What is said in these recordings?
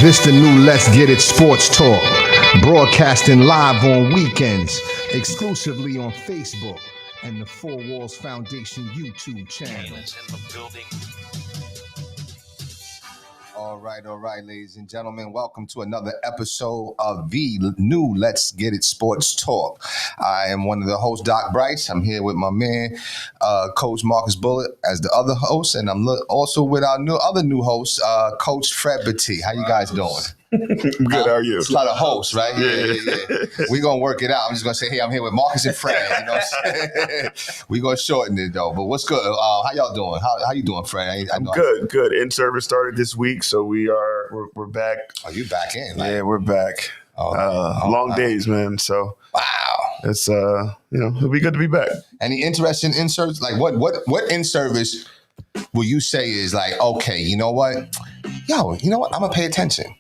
This the new Let's Get It Sports Talk, broadcasting live on weekends, exclusively on Facebook and the Four Walls Foundation YouTube channel. All right, ladies and gentlemen. Welcome to another episode of the new Let's Get It Sports Talk. I am one of the hosts, Doc Bryce. I'm here with my man, Coach Marcus Bullitt, as the other host, and I'm also with our other new host, Coach Fred Batty. How you guys doing? Good, how are you? It's a lot of hosts, right? Yeah. We're going to work it out. I'm just going to say, hey, I'm here with Marcus and Fred. You know what I'm saying? We're going to shorten it, though. But what's good? How y'all doing? How you doing, Fred? I'm good. In-service started this week, so we're back. Oh, you back in? Yeah, we're back. Long days, man. So wow. It's it'll be good to be back. Any interesting in-service? Like what in-service will you say is like, okay, you know what? I'm gonna pay attention.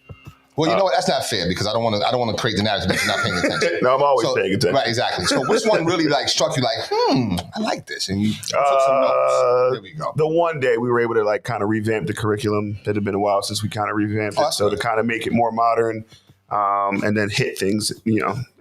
Well, you know what? That's not fair because I don't want to create the narrative that you're not paying attention. No, I'm always paying attention. Right, exactly. So, which one really struck you like, I like this, and you took some notes. There we go. The one day we were able to kind of revamp the curriculum. It had been a while since we kind of revamped it, so to kind of make it more modern. And then hit things,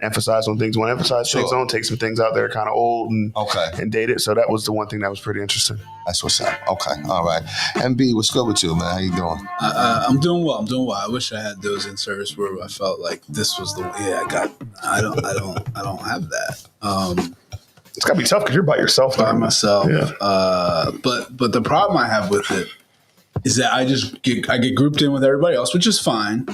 emphasize on things. Want to emphasize things on, take some things out there kind of old and dated. So that was the one thing that was pretty interesting. That's what's up. Okay, all right. MB, what's good with you, man? How you doing? I'm doing well. I wish I had those in service where I felt like this was the way I got. I don't have that. It's gotta be tough because you're by yourself. By myself. Yeah. But the problem I have with it is that I get grouped in with everybody else, which is fine.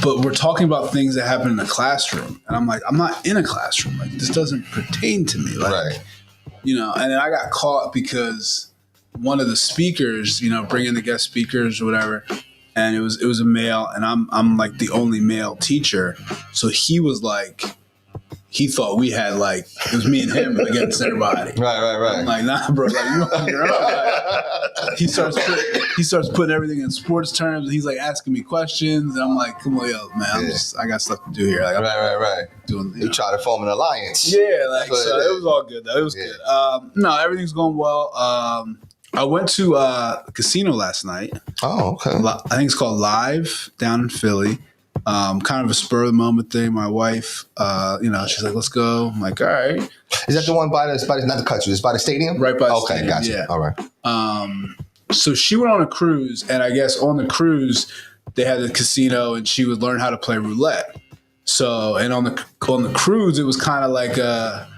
But we're talking about things that happen in a classroom. And I'm like, I'm not in a classroom. Like, this doesn't pertain to me. Like, right. And then I got caught because one of the speakers, bringing the guest speakers or whatever, and it was a male, and I'm like the only male teacher. So he was like, he thought we had it was me and him against everybody. Right. I'm like, nah, bro, you on your own. He starts putting everything in sports terms, and he's like asking me questions, and I'm like, come on, yo, man, I got stuff to do here. Like, right. Doing, you try to form an alliance. Yeah, so it was all good though. It was good. No, everything's going well. I went to a casino last night. Oh, okay. I think it's called Live down in Philly. Kind of a spur of the moment thing. My wife, she's like, let's go. I'm like, all right. Is that the one by not the country, it's by the stadium? Right by the Okay, stadium. gotcha. Yeah. All right. So she went on a cruise, and I guess on the cruise, they had a casino, and she would learn how to play roulette. So, and on the cruise, it was kind of like a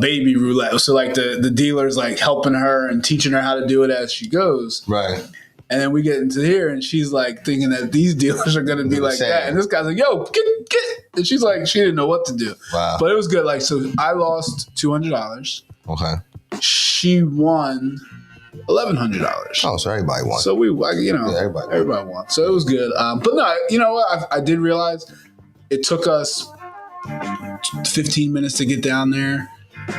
baby roulette. So like the dealer's like helping her and teaching her how to do it as she goes. Right. And then we get into here, and she's like thinking that these dealers are going to be like that. And this guy's like, yo, get. And she's like, she didn't know what to do. Wow. But it was good. Like, so I lost $200. Okay. She won $1,100. Oh, so everybody won. So everybody won. So it was good. But no, you know what? I did realize it took us 15 minutes to get down there.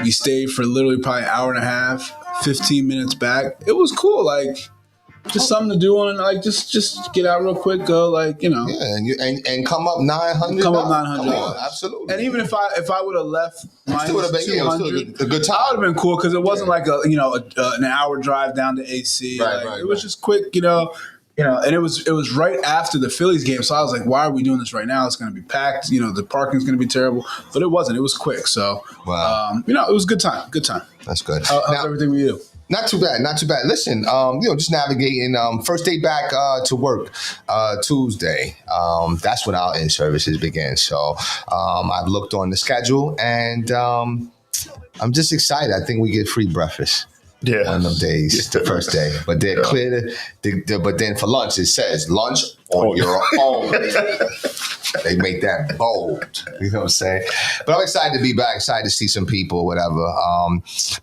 We stayed for literally probably an hour and a half, 15 minutes back. It was cool. Like, just something to do on, like, just get out real quick, go, Yeah, and come up $900. Come up $900. Absolutely. And even if I would have left minus $200, a good time. That would have been cool because it wasn't like an hour drive down to AC. Right, it was just quick, and it was right after the Phillies game, so I was like, why are we doing this right now? It's going to be packed. The parking's going to be terrible, but it wasn't. It was quick, so wow. It was a good time. Good time. That's good. How's everything with you? Not too bad. Listen, just navigating. First day back to work, Tuesday. That's when our in-services begin. So I've looked on the schedule, and I'm just excited. I think we get free breakfast. Yeah. One of them days, the first day. But they're clear. But then for lunch, it says lunch on your own. They make that bold. You know what I'm saying? But I'm excited to be back, excited to see some people, whatever.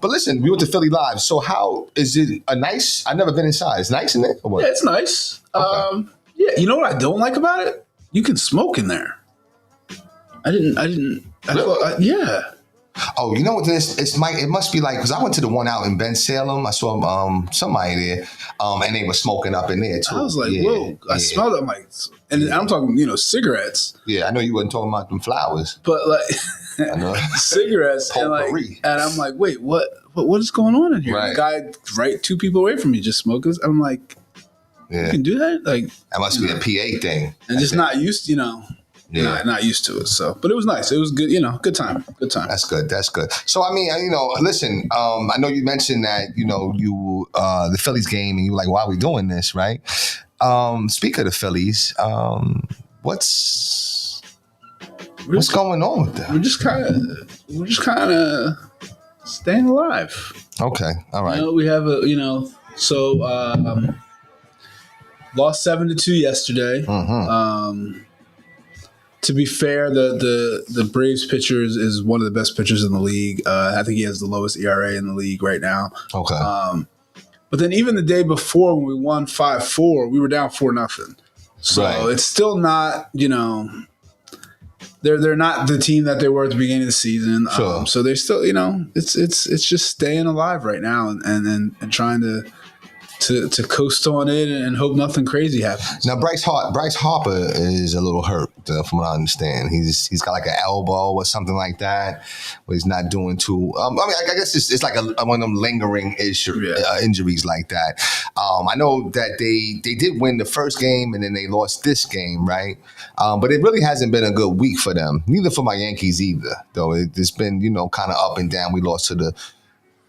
But listen, we went to Philly Live. So how is it I've never been inside. It's nice in there? Or what? Yeah, it's nice. Okay. You know what I don't like about it? You can smoke in there. I didn't. Yeah. Oh, you know what this? It must be like, because I went to the one out in Ben Salem. I saw somebody there, and they were smoking up in there too. I was like, whoa! I smelled it. I'm like, and I'm talking, cigarettes. Yeah, I know you wasn't talking about them flowers, but like I know. cigarettes, and I'm like, wait, what is going on in here? Right. The guy right 2 people away from me just smoking. I'm like, Yeah. You can do that? Like That must be a PA thing. and just not used, Yeah. not used to it. So, but it was nice. It was good, good time. Good time. That's good. That's good. So, I mean, listen, I know you mentioned that, the Phillies game and you were like, why are we doing this, right? Speak of the Phillies, what's going on with that? We're just kind of staying alive. Okay. All right. We have lost 7-2 yesterday. Mm-hmm. To be fair, the Braves pitcher is one of the best pitchers in the league. I think he has the lowest ERA in the league right now. Okay. But then even the day before when we won 5-4, we were down 4-0. So Right. it's still not, they're not the team that they were at the beginning of the season. Sure. So they're still, it's just staying alive right now and trying to coast on it and hope nothing crazy happens. Now Bryce Harper is a little hurt, from what I understand. He's got like an elbow or something like that, where he's not doing too. I guess it's like one of them lingering injuries like that. I know that they did win the first game and then they lost this game, right? But it really hasn't been a good week for them. Neither for my Yankees either, though. It's been kind of up and down. We lost to the.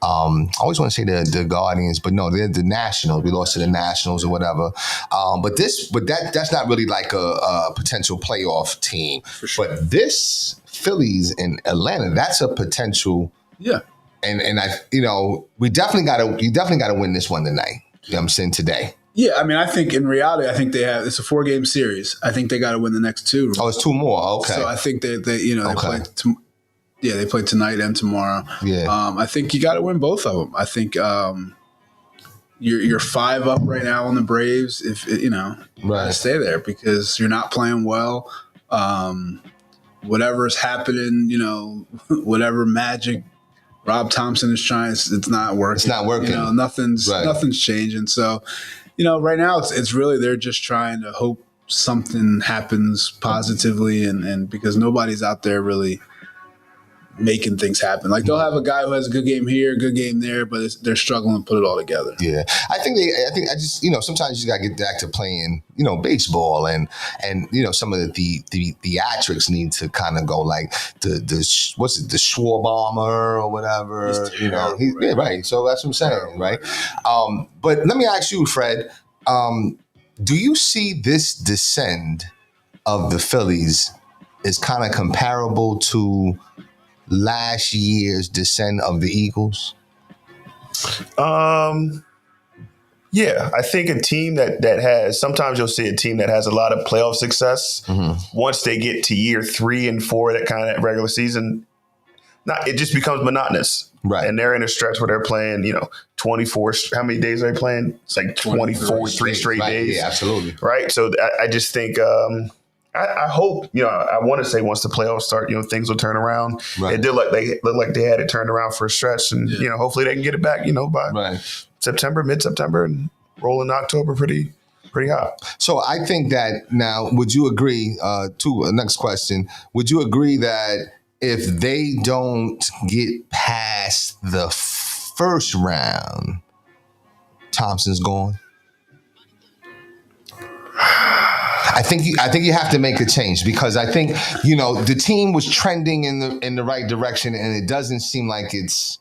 I always want to say the Guardians, but no, they're the Nationals. We lost to the Nationals or whatever. But that's not really like a potential playoff team. For sure. But this Phillies in Atlanta, that's a potential. Yeah. And you definitely gotta win this one tonight. You know what I'm saying, today. Yeah, I mean, I think in reality, it's a 4-game series. I think they got to win the next 2. Oh, it's 2 more. Okay. So I think they Okay. they play tonight and tomorrow. Yeah. I think you got to win both of them. I think you're 5 up right now on the Braves. If Right. stay there because you're not playing well. Whatever's happening, whatever magic Rob Thompson is trying, it's not working. It's not working. Nothing's changing. So, right now it's really they're just trying to hope something happens positively, and because nobody's out there really making things happen. Like they'll have a guy who has a good game here, a good game there, but they're struggling to put it all together. Yeah, I think sometimes you gotta get back to playing, baseball and some of the theatrics need to kind of go like the Schwarbomber or whatever. Right. So that's what I'm saying, right? But let me ask you, Fred, do you see this descend of the Phillies is kind of comparable to last year's descent of the Eagles? Yeah, I think a team that has, sometimes you'll see a team that has a lot of playoff success. Mm-hmm. Once they get to year 3 and 4, that kind of regular season, it just becomes monotonous. Right. And they're in a stretch where they're playing, 24, how many days are they playing? It's like 24, 3 straight days. Yeah, absolutely. Right. So I just think, I hope, I want to say once the playoffs start, things will turn around. Right. It did look like they had it turned around for a stretch, and hopefully they can get it back, by September, mid-September, and roll in October pretty hot. So I think that now, would you agree? Next question: would you agree that if they don't get past the first round, Thompson's gone? I think you have to make a change because I think the team was trending in the right direction and it doesn't seem like it's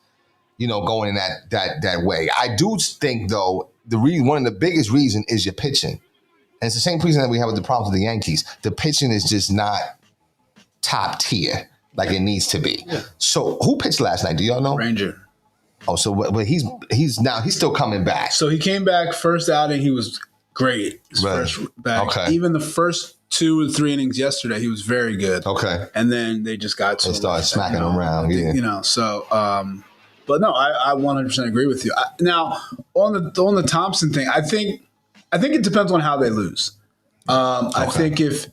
going in that way. I do think though one of the biggest reason is your pitching, and it's the same reason that we have with the problems with the Yankees. The pitching is just not top tier like it needs to be. Yeah. So who pitched last night? Do y'all know? Ranger. Oh, so but he's still coming back. So he came back first outing. He was great. His first back. Okay. Even the first 2 or 3 innings yesterday, he was very good. Okay. And then they just got to they started smacking him around. So. But no, I 100% agree with you. Now on the Thompson thing, I think it depends on how they lose. I think if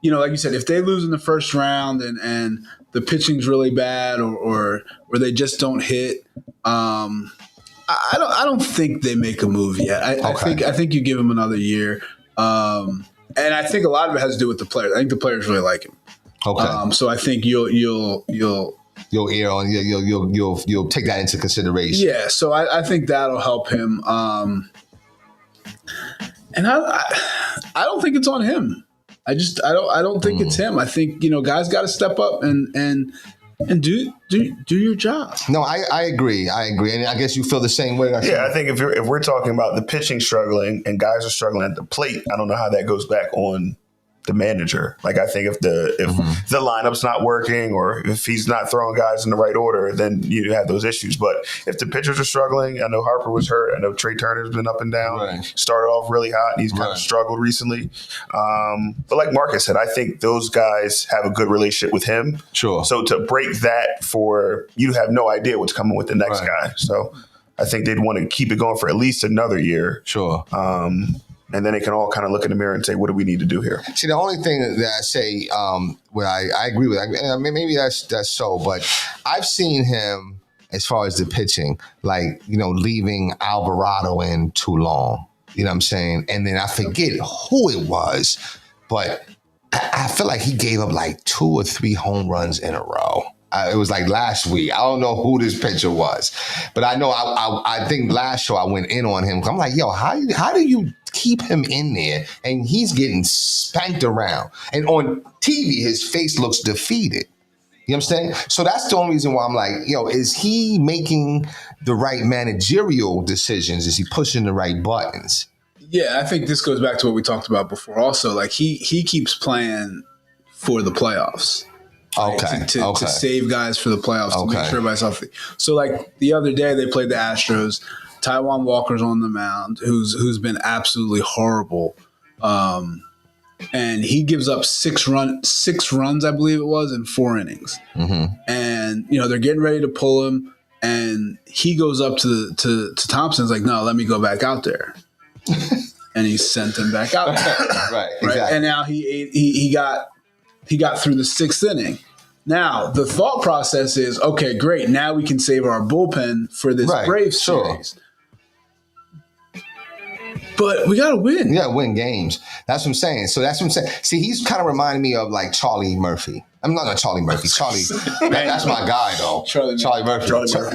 like you said, if they lose in the first round and the pitching's really bad or they just don't hit, I don't think they make a move yet. I think you give him another year, and I think a lot of it has to do with the players. I think the players really like him. Okay. So I think you'll take that into consideration. Yeah. So I think that'll help him. And I don't think it's on him. I don't think it's him. I think, guys got to step up and do your job. No, I agree. And I guess you feel the same way. I think if we're talking about the pitching struggling and guys are struggling at the plate, I don't know how that goes back on the manager. Like, I think if the lineup's not working or if he's not throwing guys in the right order, then you have those issues. But if the pitchers are struggling, I know Harper was hurt. I know Trey Turner's been up and down. Right. Started off really hot, and he's kind of struggled recently. But like Marcus said, I think those guys have a good relationship with him. Sure. So to break that for you have no idea what's coming with the next guy. So I think they'd want to keep it going for at least another year. Sure. And then they can all kind of look in the mirror and say, what do we need to do here? See, the only thing that I say, where I agree with, I mean, maybe that's so, but I've seen him, as far as the pitching, like, leaving Alvarado in too long. You know what I'm saying? And then I forget who it was, but I feel like he gave up like 2 or 3 home runs in a row. It was like last week. I don't know who this pitcher was, but I know I think last show I went in on him. I'm like, yo, how do you keep him in there? And he's getting spanked around. And on TV, his face looks defeated. You know what I'm saying? So that's the only reason why I'm like, is he making the right managerial decisions? Is he pushing the right buttons? Yeah, I think this goes back to what we talked about before also. Like, he keeps playing for the playoffs. Okay. To save guys for the playoffs, to make sure everybody's healthy. So, like, the other day they played the Astros. Taijuan Walker's on the mound, who's been absolutely horrible. And he gives up 6 runs, I believe it was, in 4 innings. Mm-hmm. And, they're getting ready to pull him. And he goes up to Thompson's like, no, let me go back out there. And he sent him back out there. Right. Exactly. And now he got through the 6th inning. Now, the thought process is, okay, great. Now we can save our bullpen for this Braves series. But we got to win. We got to win games. That's what I'm saying. So that's what I'm saying. See, he's kind of reminding me of like Charlie Murphy. I'm not Charlie Murphy. Charlie, that's my guy, though. Charlie Murphy.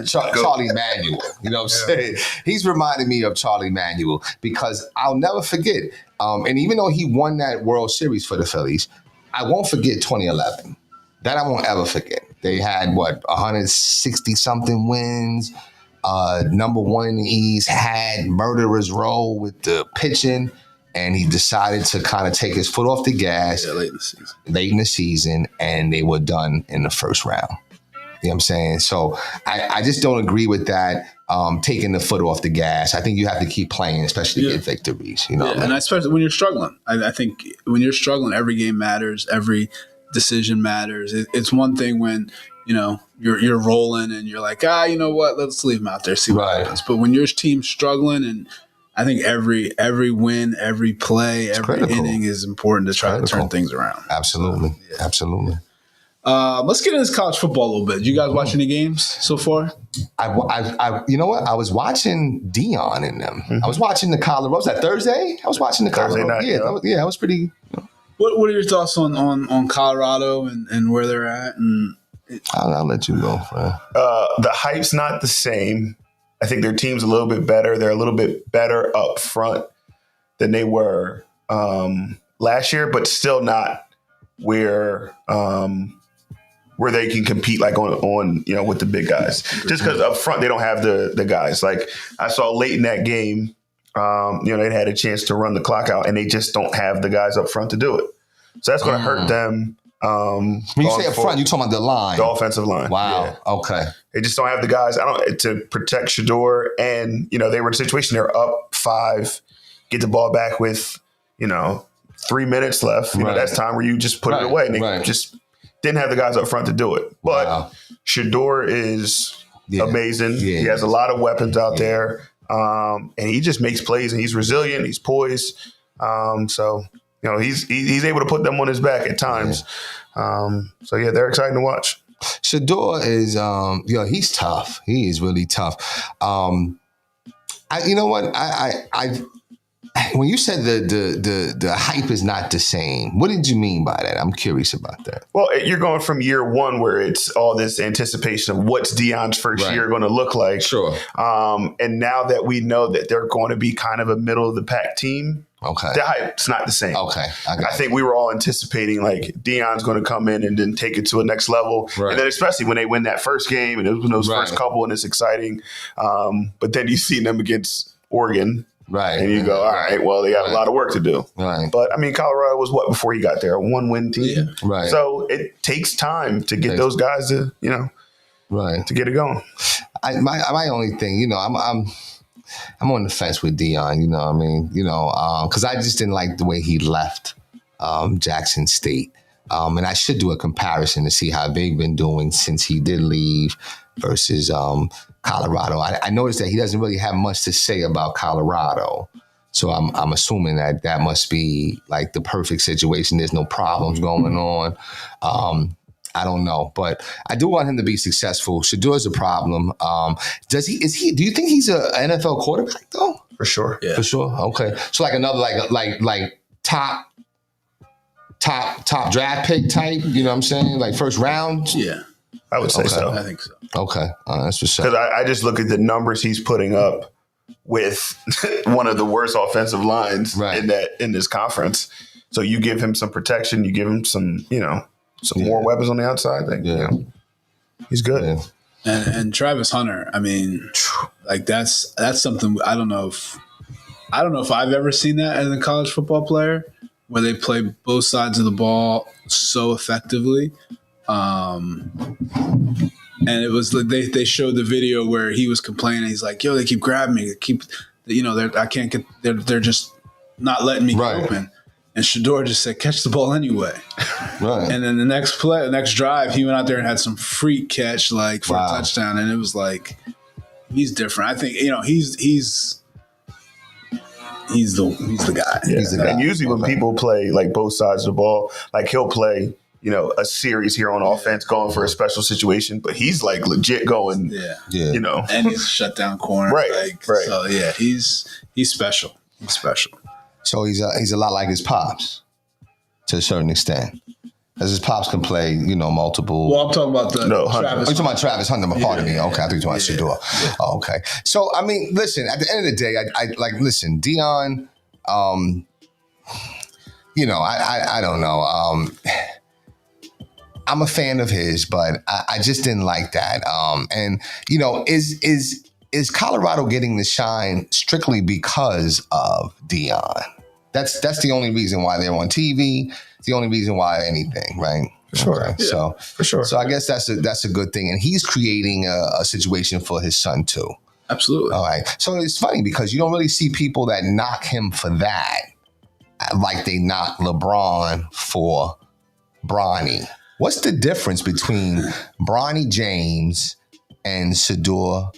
Charlie Manuel. You know what I'm saying? He's reminding me of Charlie Manuel because I'll never forget. And even though he won that World Series for the Phillies, I won't forget 2011. That I won't ever forget. They had, 160-something wins. Number 1 in the East, had murderer's row with the pitching, and he decided to kind of take his foot off the gas late in the season, and they were done in the first round. You know what I'm saying? So I just don't agree with that, taking the foot off the gas. I think you have to keep playing, especially to get victories. And especially when you're struggling. I think when you're struggling, every game matters. Every decision matters. It's one thing when you're rolling and you're like, you know what? Let's leave him out there, see what happens. But when your team's struggling, and I think every win, every play, every inning is important to try to turn things around. Absolutely, absolutely. Let's get into this college football a little bit. Did you guys watch any games so far? I you know what? I was watching Dion in them. Mm-hmm. I was watching the Colorado. Was that Thursday? I was watching the Colorado. Thursday night, that was pretty. What are your thoughts on Colorado and where they're at? And I'll let you go, Fred. The hype's not the same. I think their team's a little bit better. They're a little bit better up front than they were last year, but still not where they can compete like on with the big guys. Just because up front they don't have the guys. Like I saw late in that game, they had a chance to run the clock out, and they just don't have the guys up front to do it. So that's going to hurt them. When you say up front, you're talking about the line, the offensive line. Wow. Yeah. Okay. They just don't have the guys. To protect Shedeur, and they were in a situation they're up 5, get the ball back with 3 minutes left. That's time where you just put it away, and they just didn't have the guys up front to do it. But Shedeur is amazing. Yeah, he has a lot of weapons out there, and he just makes plays, and he's resilient. He's poised. So he's able to put them on his back at times. They're exciting to watch. Shedeur is, he's tough. He is really tough. You know what? when you said the hype is not the same, what did you mean by that? I'm curious about that. Well, you're going from year one where it's all this anticipation of what's Deion's first year going to look like. Sure. And now that we know that they're going to be kind of a middle of the pack team, the hype's not the same. Okay. I think we were all anticipating like Deion's going to come in and then take it to a next level. Right. And then especially when they win that first game and it was those first couple and it's exciting. But then you see them against Oregon. Right. And you go, all right, well, they got a lot of work to do. Right. But I mean, Colorado was what before he got there? A 1-win team. Yeah. Right. So it takes time to get those guys to, right. to get it going. My only thing, I'm on the fence with Deion, you know what I mean? Because I just didn't like the way he left Jackson State. And I should do a comparison to see how they've been doing since he did leave versus Colorado. I noticed that he doesn't really have much to say about Colorado. So I'm assuming that must be like the perfect situation. There's no problems going on. I don't know, but I do want him to be successful. Shador's a problem. Do you think he's an NFL quarterback though? For sure. Yeah. For sure. Okay. So like another like top draft pick type, you know what I'm saying? Like first round? Yeah. I would say so. I think so. Okay. That's what's Because up. I just look at the numbers he's putting up with one of the worst offensive lines in this conference. So you give him some protection, you give him some, more weapons on the outside. He's good. Yeah. And Travis Hunter, I mean, like that's something I don't know if I've ever seen that as a college football player where they play both sides of the ball so effectively. And it was like they showed the video where he was complaining. He's like, "Yo, they keep grabbing me. They keep, I can't get. They're just not letting me get open." And Shador just said, "Catch the ball anyway." Right. And then the next drive, he went out there and had some freak catch for a touchdown, and it was like he's different. I think he's the guy. Yeah. He's the guy. And usually when people play like both sides of the ball, like he'll play a series here on offense going for a special situation, but he's like legit going, Yeah. And he's a shutdown corner. Right. So yeah, he's special. He's special. So he's a lot like his pops to a certain extent. As his pops can play, multiple. Well, I'm talking about Hunter. Travis. You're talking about Travis Hunter, pardon me. Okay, I thought you were talking about Shador. Yeah. Oh, okay. So, I mean, listen, at the end of the day, listen, Deion, I don't know. I'm a fan of his, but I just didn't like that. Is Colorado getting the shine strictly because of Deion? That's the only reason why they're on TV. It's the only reason why anything, right? For sure. Okay. Yeah, So for sure. So I guess that's a good thing, and he's creating a situation for his son too. Absolutely. All right. So it's funny because you don't really see people that knock him for that, like they knock LeBron for Bronny. What's the difference between Bronny James and Shedeur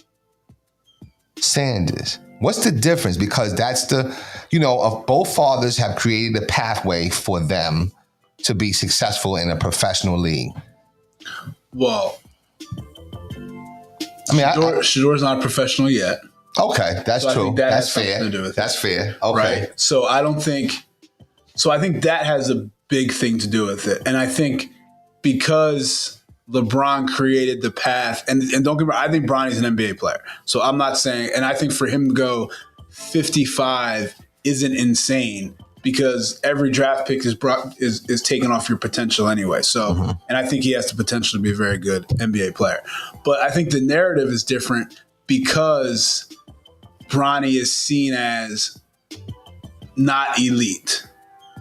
Sanders? What's the difference? Because that's of both fathers have created a pathway for them to be successful in a professional league. Well, I mean, Shador's not a professional yet. Okay, that's So I true. think that That's has something fair. to do with That's fair. Okay. Right. So I think that has a big thing to do with it. And I think because LeBron created the path, and don't get me wrong, I think Bronny's an NBA player. So I'm not saying, and I think for him to go 55 isn't insane because every draft pick is taken off your potential anyway. So, and I think he has the potential to be a very good NBA player. But I think the narrative is different because Bronny is seen as not elite,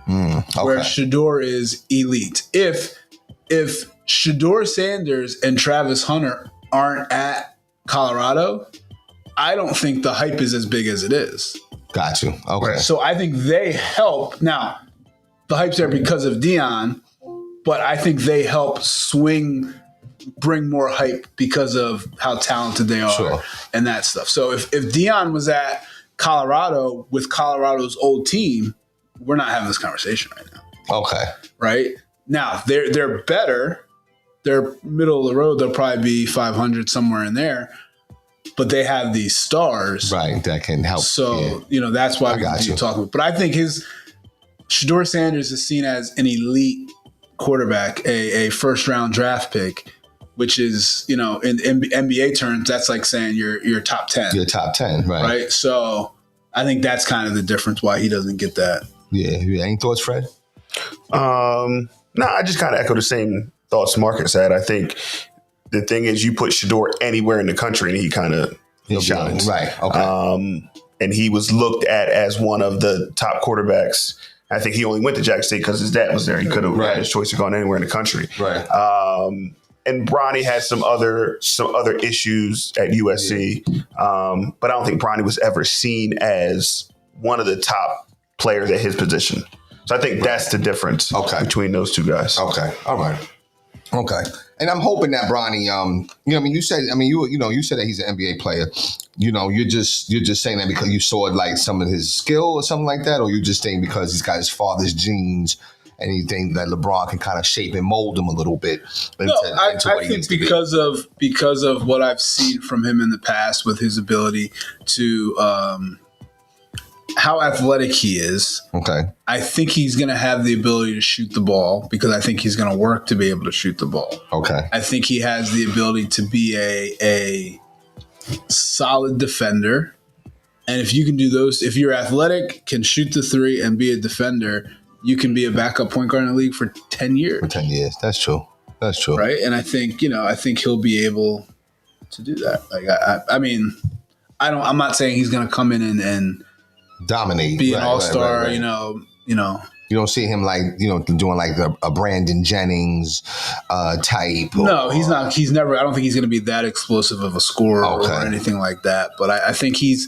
where Shedeur is elite. If Shedeur Sanders and Travis Hunter aren't at Colorado, I don't think the hype is as big as it is. Got you. Okay. So I think they help. Now, the hype's there because of Deion, but I think they help bring more hype because of how talented they are and that stuff. So if Deion was at Colorado with Colorado's old team, we're not having this conversation right now. Okay. Right? Now, they're better. They're middle of the road. They'll probably be 500 somewhere in there. but they have these stars. Right, that can help. So, that's why we continue talking about. But I think Shedeur Sanders is seen as an elite quarterback, a first-round draft pick, which is, in NBA terms, that's like saying you're top 10. You're top 10, right? Right? So I think that's kind of the difference why he doesn't get that. Yeah. Any thoughts, Fred? No, I just kind of echo the same thoughts Marcus had. I think the thing is, you put Shedeur anywhere in the country, and he kind of shines. Right. Okay. And he was looked at as one of the top quarterbacks. I think he only went to Jackson State because his dad was there. He could have had his choice of going anywhere in the country. Right. And Bronny had some other issues at USC, but I don't think Bronny was ever seen as one of the top players at his position. So I think that's the difference between those two guys. Okay. All right. Okay. And I'm hoping that Bronny, you said that he's an NBA player. You're just saying that because you saw like some of his skill or something like that, or you just saying because he's got his father's genes and you think that LeBron can kind of shape and mold him a little bit. I think because of what I've seen from him in the past with his ability to how athletic he is. Okay. I think he's going to have the ability to shoot the ball because I think he's going to work to be able to shoot the ball. Okay. I think he has the ability to be a solid defender. And if you can do those, if you're athletic, can shoot the three and be a defender, you can be a backup point guard in the league for 10 years. For 10 years. That's true. Right. And I think he'll be able to do that. Like, I'm not saying he's going to come in and dominate, be an all-star, right. You don't see him doing like a Brandon Jennings type. No, he's not. He's never. I don't think he's going to be that explosive of a scorer or anything like that. But I think he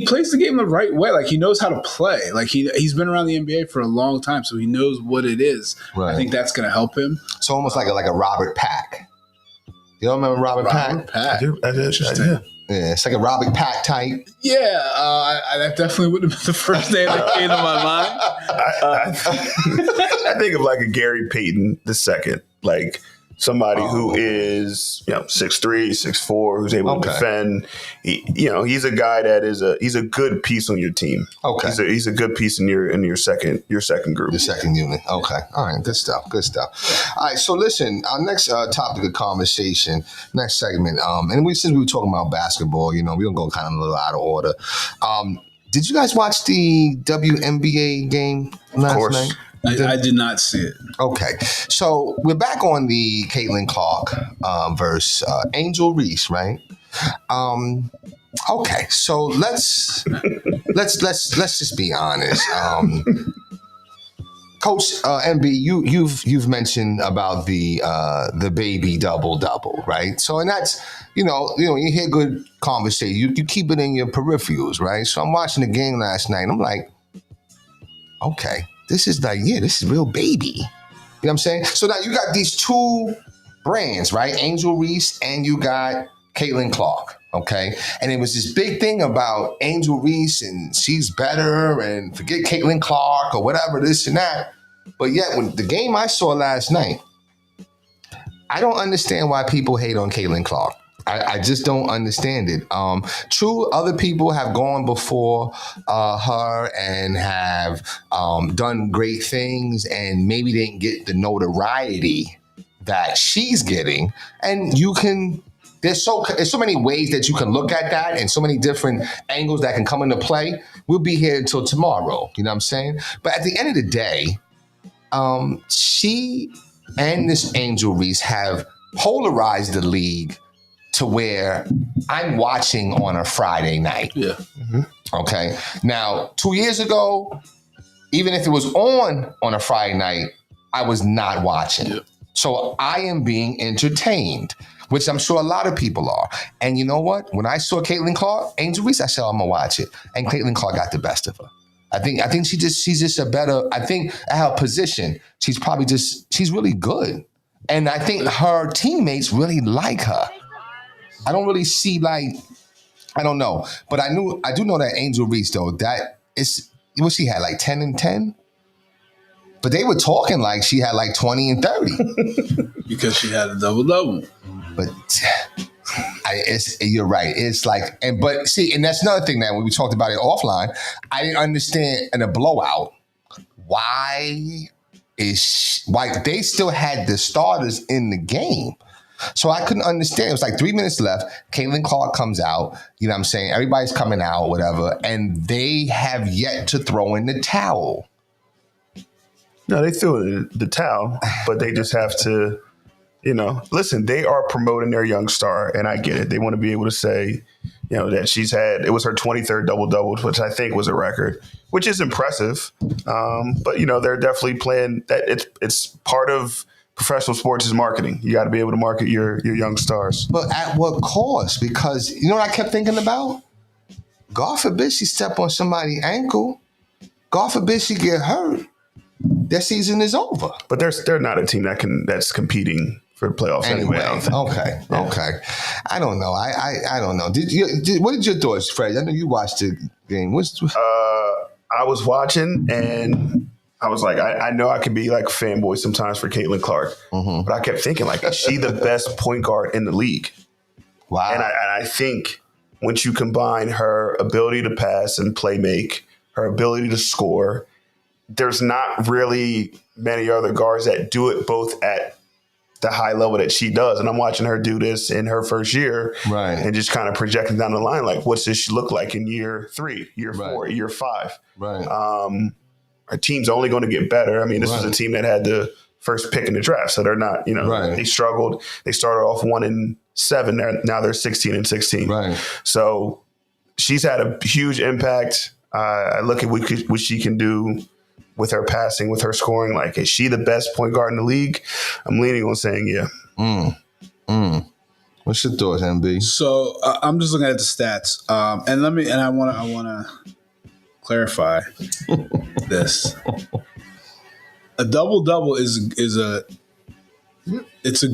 plays the game the right way. Like he knows how to play. Like he's been around the NBA for a long time, so he knows what it is. Right. I think that's going to help him. So almost like a Robert Pack. You don't remember Robert Pack? I do. Yeah, it's like a Robert Pack type. Yeah, that definitely would have been the first name that came to my mind. I think of like a Gary Payton II, like somebody who is 6'3", 6'4", who's able to defend. He's a guy that he's a good piece on your team. Okay, he's a good piece in your second group. The second unit. Okay, all right, good stuff. All right, so listen, our next topic of conversation, next segment, and since we were talking about basketball, we're gonna go kind of a little out of order. Did you guys watch the WNBA game last night? I did not see it. Okay, so we're back on the Caitlin Clark versus Angel Reese, right? Okay, so let's just be honest. Coach MB, you've mentioned about the baby double, right? So and that's you hear good conversation, you keep it in your peripherals, right? So I'm watching the game last night, and I'm like, okay. This is real baby. You know what I'm saying? So now you got these two brands, right? Angel Reese and you got Caitlin Clark, okay? And it was this big thing about Angel Reese and she's better and forget Caitlin Clark or whatever, this and that. But yet, when the game I saw last night, I don't understand why people hate on Caitlin Clark. I just don't understand it. True, other people have gone before her and have done great things and maybe didn't get the notoriety that she's getting. And there's so many ways that you can look at that and so many different angles that can come into play. We'll be here until tomorrow, you know what I'm saying? But at the end of the day, she and this Angel Reese have polarized the league to where I'm watching on a Friday night. Yeah. Mm-hmm. Okay. Now, 2 years ago, even if it was on a Friday night, I was not watching. Yeah. So I am being entertained, which I'm sure a lot of people are. And you know what? When I saw Caitlin Clark, Angel Reese, I said, I'm gonna watch it. And Caitlin Clark got the best of her. I think she's just a better, I think at her position, she's really good. And I think her teammates really like her. I don't really see I don't know, but I do know that Angel Reese though, that is what she had, like 10 and 10, but they were talking like she had like 20 and 30 because she had a double. But You're right. It's like, but see, and that's another thing that when we talked about it offline, I didn't understand in a blowout why they still had the starters in the game. So I couldn't understand. It was like 3 minutes left. Caitlin Clark comes out. You know what I'm saying? Everybody's coming out, whatever. And they have yet to throw in the towel. No, they threw in the towel, but they just have to, listen, they are promoting their young star, and I get it. They want to be able to say, that it was her 23rd double-double, which I think was a record, which is impressive. But, they're definitely playing that. It's part of professional sports is marketing. You got to be able to market your young stars. But at what cost? Because you know what I kept thinking about? God forbid she step on somebody's ankle. God forbid she get hurt. Their season is over. But they're not a team that's competing for playoffs anyway. Okay. I don't know. I don't know. What did your thoughts, Fred? I know you watched the game. I was watching and I was like, I know I can be like a fanboy sometimes for Caitlin Clark, but I kept thinking, like, is she the best point guard in the league? Wow. And I think once you combine her ability to pass and play make, her ability to score, there's not really many other guards that do it both at the high level that she does. And I'm watching her do this in her first year, right? And just kind of projecting down the line, like, what's this she look like in year 3, year 4, year 5? Right. Our team's only going to get better. I mean, this was a team that had the first pick in the draft, so they're not, they struggled. They started off 1-7. Now they're 16-16. Right. So she's had a huge impact. I look at what she can do with her passing, with her scoring. Like, is she the best point guard in the league? I'm leaning on saying yeah. What's your thoughts, MB? So I'm just looking at the stats, and I want to clarify this. A double-double is a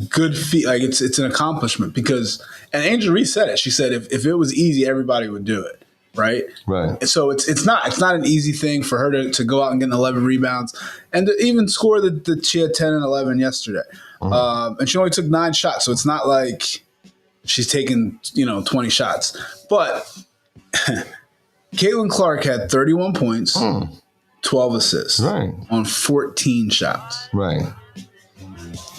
good feat. Like, it's an accomplishment because, and Angel Reese said it. She said if it was easy, everybody would do it. Right. And so it's not an easy thing for her to go out and get 11 rebounds and to even score she had 10 and 11 yesterday. And she only took 9 shots. So it's not like she's taken, 20 shots, but Caitlin Clark had 31 points, 12 assists on 14 shots. Right.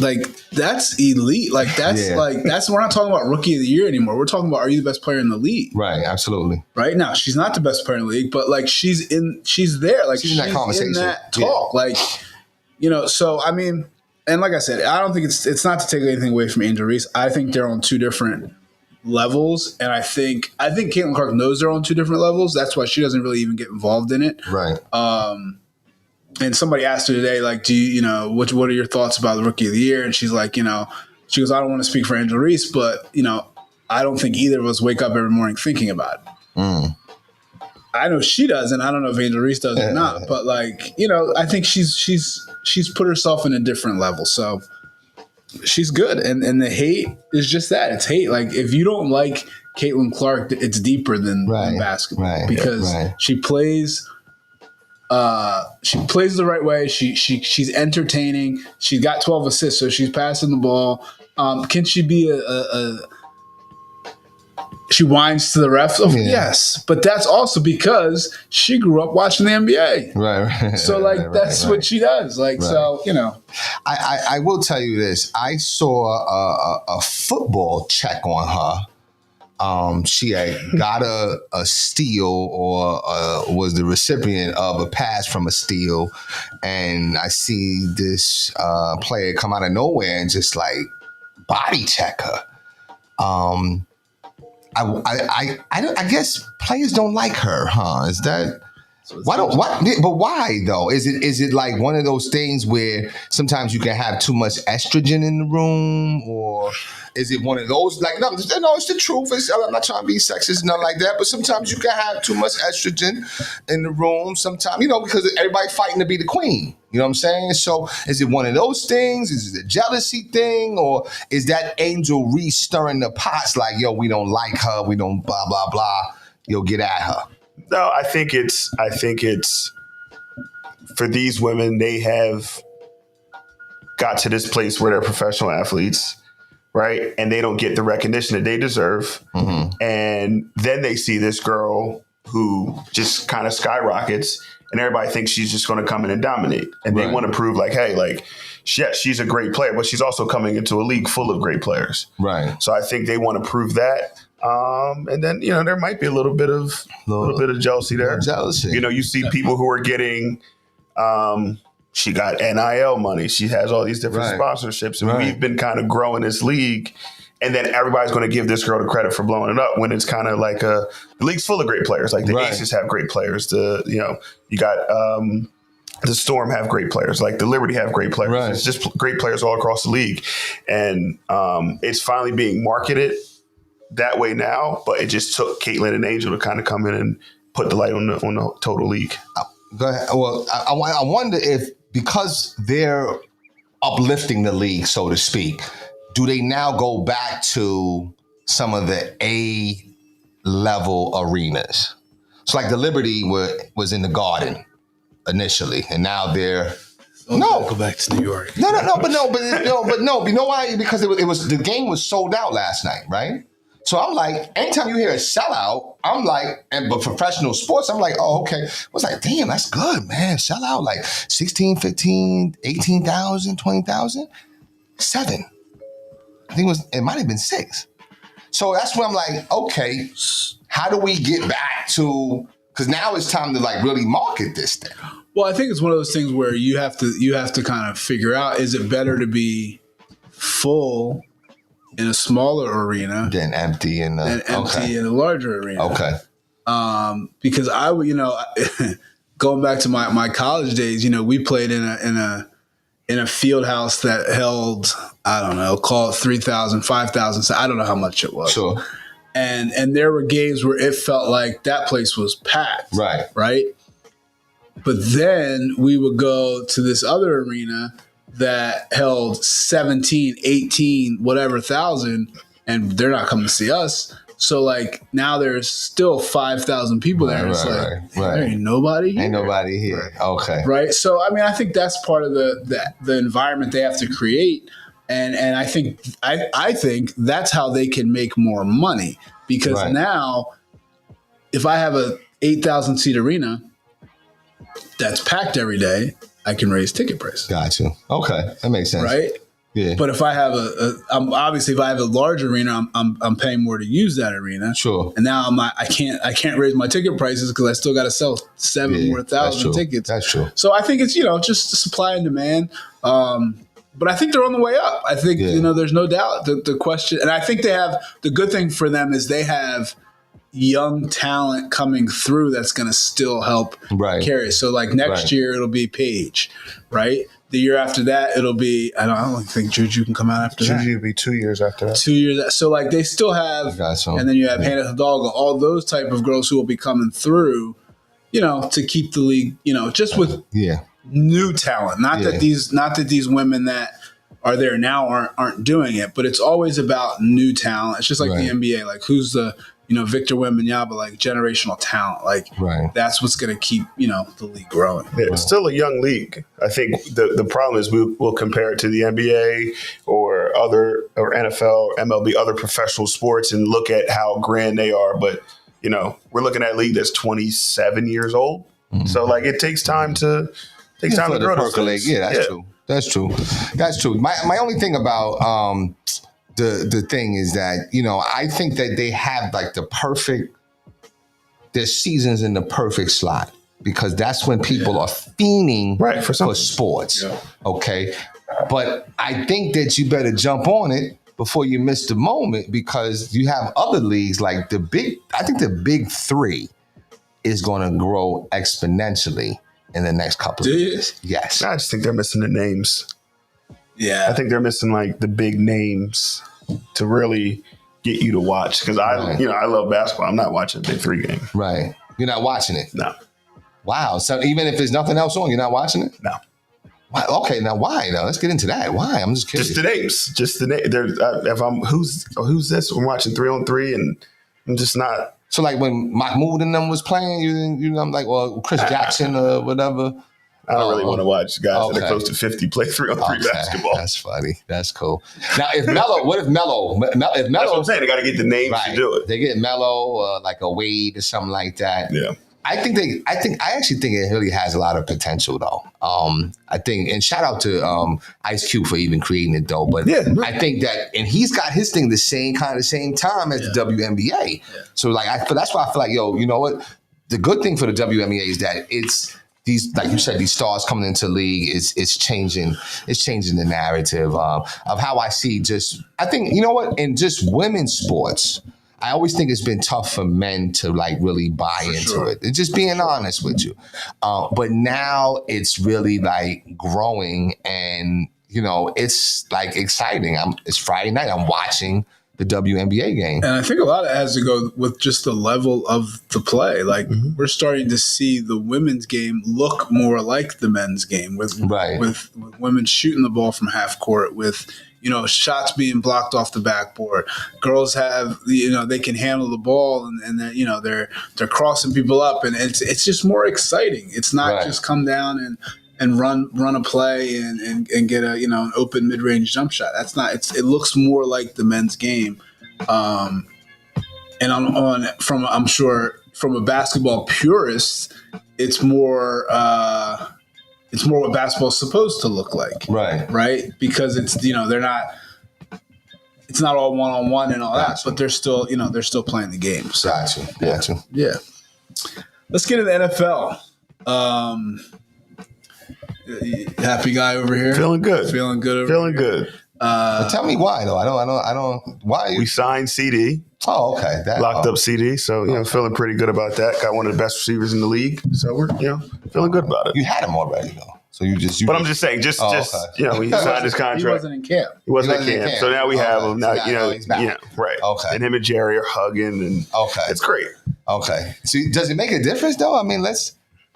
Like, that's elite. Like, that's we're not talking about rookie of the year anymore. We're talking about, are you the best player in the league? Right, absolutely. Right now, she's not the best player in the league, but like she's there. Like, she's in that conversation, in that talk. Yeah. Like, so I mean, and like I said, I don't think it's not to take anything away from Angel Reese. I think they're on 2 different levels, and I think Caitlin Clark knows they're on 2 different levels. That's why she doesn't really even get involved in it. Right. And somebody asked her today, like, what are your thoughts about the rookie of the year? And she's like, she goes, I don't want to speak for Angel Reese, but, I don't think either of us wake up every morning thinking about it. I know she does, and I don't know if Angel Reese does or not, but like, I think she's put herself in a different level. So she's good. And the hate is just that. It's hate. Like, if you don't like Caitlin Clark, it's deeper than basketball because she plays the right way. She's entertaining. She got 12 assists, so she's passing the ball. Can she be she whines to the refs? Oh, yes, but that's also because she grew up watching the NBA. Right. So that's what she does. Like, so, I will tell you this. I saw a football check on her. She had got a steal or was the recipient of a pass from a steal. And I see this player come out of nowhere and just like body check her. I guess players don't like her, huh? Is that but why though? Is it like one of those things where sometimes you can have too much estrogen in the room, or is it one of those like no, it's the truth. I'm not trying to be sexist, nothing like that, but sometimes you can have too much estrogen in the room. Sometimes because everybody fighting to be the queen. You know what I'm saying? So is it one of those things? Is it a jealousy thing, or is that Angel Reese stirring the pots? Like, yo, we don't like her. We don't blah blah blah. Yo, get at her. No, I think it's for these women, they have got to this place where they're professional athletes. right? And they don't get the recognition that they deserve. And then they see this girl who just kind of skyrockets, and everybody thinks she's just going to come in and dominate. And they want to prove like, hey, like, yes, she's a great player, but she's also coming into a league full of great players. Right. So I think they want to prove that. And then, there might be a little bit of jealousy there. Jealousy. You see people who are getting, she got NIL money. She has all these different sponsorships. And we've been kind of growing this league. And then everybody's going to give this girl the credit for blowing it up when it's kind of like the league's full of great players. Like the Aces have great players. You got the Storm have great players. Like the Liberty have great players. Right. It's just great players all across the league. And it's finally being marketed that way now. But it just took Caitlin and Angel to kind of come in and put the light on the total league. Go ahead. Well, I wonder if because they're uplifting the league, so to speak, do they now go back to some of the A-level arenas? So like the Liberty was in the Garden initially, and now they're go back to New York. But you know why? Because it was the game was sold out last night, right? So I'm like, anytime you hear a sellout, I'm like, but professional sports, I'm like, oh, okay. I was like, damn, that's good, man. Sellout like 16, 15, 18,000, 20,000, 7. I think it might have been 6. So that's when I'm like, okay, how do we get back to, because now it's time to like really market this thing. Well, I think it's one of those things where you have to kind of figure out, is it better to be full in a smaller arena than empty in in a larger arena? Okay. Because I would, going back to my college days, we played in a field house that held, I don't know, call it 3,000, 5,000. So I don't know how much it was. Sure. And there were games where it felt like that place was packed. Right. Right. But then we would go to this other arena that held 17, 18, whatever thousand, and they're not coming to see us. So like now there's still 5,000 people there. It's there ain't nobody here. Ain't nobody here. Okay. Right. So I mean, I think that's part of the environment they have to create. And I think that's how they can make more money, because now if I have a 8,000 seat arena that's packed every day, I can raise ticket prices. Gotcha. Okay, that makes sense. Right. Yeah. But if I have obviously if I have a large arena, I'm paying more to use that arena. Sure. And now I can't raise my ticket prices because I still got to sell 7 more thousand tickets. That's true. So I think it's just supply and demand. But I think they're on the way up. I think there's no doubt. The question, and I think they have, the good thing for them is they have young talent coming through that's going to still help carry. So like next year it'll be Paige, right? The year after that it'll be, I don't think Juju can come out after that. Juju will be 2 years after that. 2 years. So like they still have, and then you have Hannah Hidalgo, all those type of girls who will be coming through, to keep the league, just with new talent. Not that these women that are there now aren't doing it, but it's always about new talent. It's just like the NBA, like who's the Victor Wembanyama, like generational talent. Like that's what's going to keep, the league growing. Yeah, it's still a young league. I think the problem is we'll compare it to the NBA or NFL or MLB, other professional sports, and look at how grand they are. But, we're looking at a league that's 27 years old. Mm-hmm. So like it takes time to grow percolate. Yeah, that's true. That's true. My only thing about the thing is that, I think that they have like their seasons in the perfect slot, because that's when people are fiending for sports. Yeah. Okay. But I think that you better jump on it before you miss the moment, because you have other leagues like the big 3 is going to grow exponentially in the next couple of years. Yes. I just think they're missing the names. Yeah. I think they're missing like the big names to really get you to watch. Because I love basketball. I'm not watching a big 3 game. Right. You're not watching it? No. Wow. So even if there's nothing else on, you're not watching it? No. Why? Okay, now why? Now let's get into that. Why? I'm just curious. Just the name. If I'm who's this? I'm watching 3-on-3, and I'm just not. So like when Mahmoud and them was playing, I'm like, well, Chris Jackson or whatever. I don't really want to watch guys that Okay. are close to 50 play 3-on-3 basketball. That's funny. That's cool. Now, if Melo, what if Melo? If That's what Melo, I'm saying. They got to get the names right? to do it. They get Melo, like a Wade or something like that. Yeah. I actually think it really has a lot of potential, though. I think, and shout out to Ice Cube for even creating it, though. But Yeah. I think that, and he's got his thing the same time as the WNBA. So like, that's why I feel like, yo, you know what? The good thing for the WNBA is that it's these, like you said, these stars coming into the league is changing the narrative of how I see I think, you know what, in just women's sports, I always think it's been tough for men to like really buy into it. It's just being honest with you. But now it's really like growing, and you know, it's like exciting. It's Friday night. I'm watching the WNBA game. And I think a lot of it has to go with just the level of the play. Like we're starting to see the women's game look more like the men's game with women shooting the ball from half court, with, you know, shots being blocked off the backboard. Girls have, you know, they can handle the ball, and they're, you know, they're crossing people up, and it's just more exciting. It's not just come down and run a play and get a, you know, an open mid-range jump shot. That's not. It looks more like the men's game, and I'm sure from a basketball purist, it's more what basketball's supposed to look like, right? Because it's, you know, it's not all one-on-one and all that, but they're still playing the game. So. Gotcha. Yeah. Let's get to the NFL. Happy guy over here. Feeling good. Feeling good. But tell me why though. I don't. Why? We signed CD. Oh, okay. Locked up CD. So, you know, feeling pretty good about that. Got one of the best receivers in the league. So we're, you know, feeling good about it. You had him already though. So I'm just saying, okay. You know, he signed his contract. He wasn't in camp. He wasn't in camp. So now we have him. Now, so he's back. Right. Okay. And him and Jerry are hugging, and it's great. Okay. So does it make a difference though? I mean,